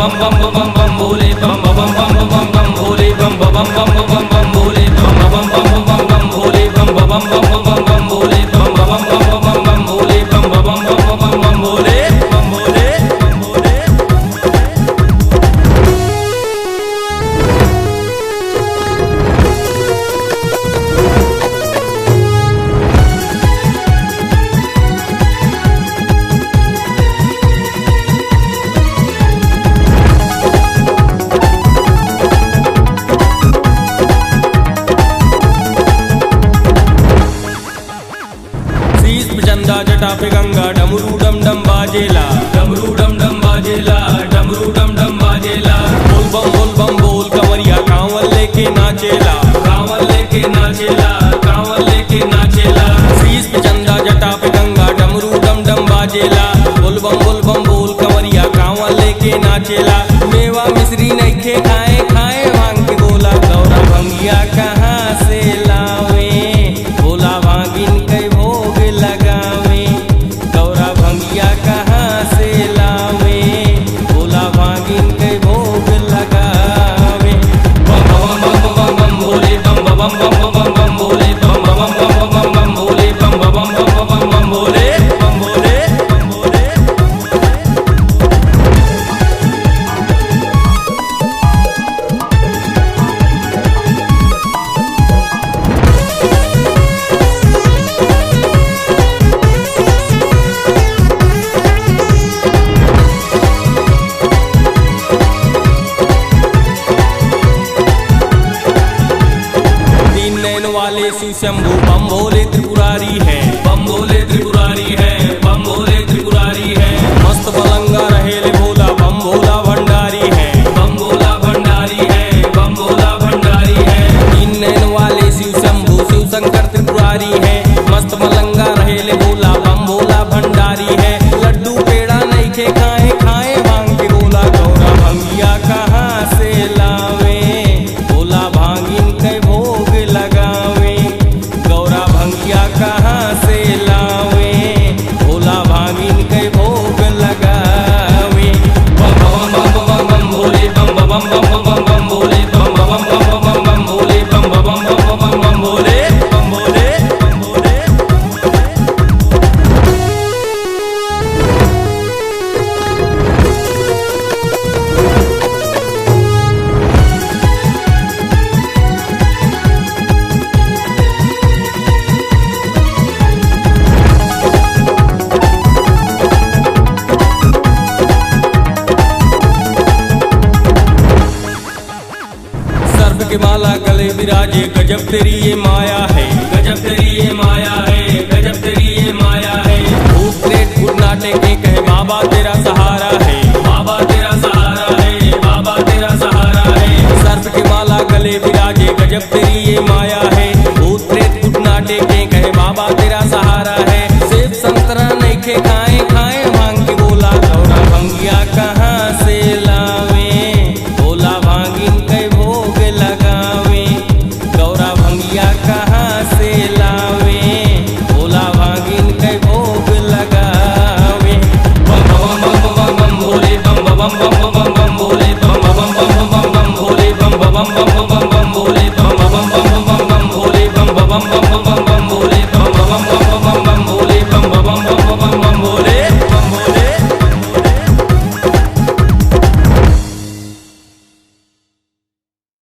bam bam bam bam bole bam bam bam bam bam bole bam bam bam bam bam bole bam bam bam bam bam bole bam bam bam bam bam bole bam bam bam bam bam bole bam bam bam bam bam bole bam bole bam bole चंदा जटा पे गंगा डमरू डम डम बाजेला डमरू डम डम बाजेला डमरू डम डम बाजेला बोल बम बोल कमरिया कांवल लेके नाचेला कांवल लेके नाचेला कांवल लेके नाचेला शीश पे चंदा जटा पे गंगा डमरू डम डम बाजेला बोल बम बोल कमरिया कांवल लेके नाचेला मेवा मिश्री नइखे खाए खाए भांग के गोला गौरा भंगिया कहाँ से लावे भोला भांगिन के भोग लगावे गौरा भंगिया कहाँ से लावे भोला भांगिन के भोग लगावे बम बम बम बम भोले बम बम बम बम बम भोले बम बम बम बम भोले बम बम बम बम भोले बम भोले बम भोले वाले शिव शंभु बम भोले त्रिपुरारी है बम भोले त्रिपुरारी है बम भोले त्रिपुरारी है मस्त पलंगा रहेले भोला बम भोला भंडारी है बम भोला भंडारी है बम भोला भंडारी है तीन नैन वाले शिव शंभु शिव शंकर त्रिपुरारी है मस्त पलंगा रहेले भोला बम भोला भंडारी है लड्डू पेड़ा नइखे खाए खाए भांग के गोला गौरा भंगिया कहाँ से लावे भोला भांगिन के भोग लगावे गौरा भंगिया कहाँ से लावे भोला भांगिन के भोग लगावे बम बम बम बम भोले बम बम बम बम भोले बम बम बम बम भोले बम बम बम बम भोले बम भोले बम भोले के माला गले विराजे गजब तेरी ये माया है गजब तेरी ये माया है गजब तेरी ये माया है भूत प्रेत गुरनाटे के कहे बाबा तेरा सहारा है बाबा तेरा सहारा है बाबा तेरा सहारा है सर्प के माला गले विराजे गजब तेरी ये माया है भूत प्रेत गुरनाटे के कहे बाबा तेरा सहारा है सेब संतरा नइखे खाए खाए भांग के गोला गौरा भंगिया कहाँ से लावे भोला भांगिन के भोग लगावे गौरा भंगिया कहाँ से लावे भोला भांगिन के भोग लगावे बम बम बम बम भोले बम बम बम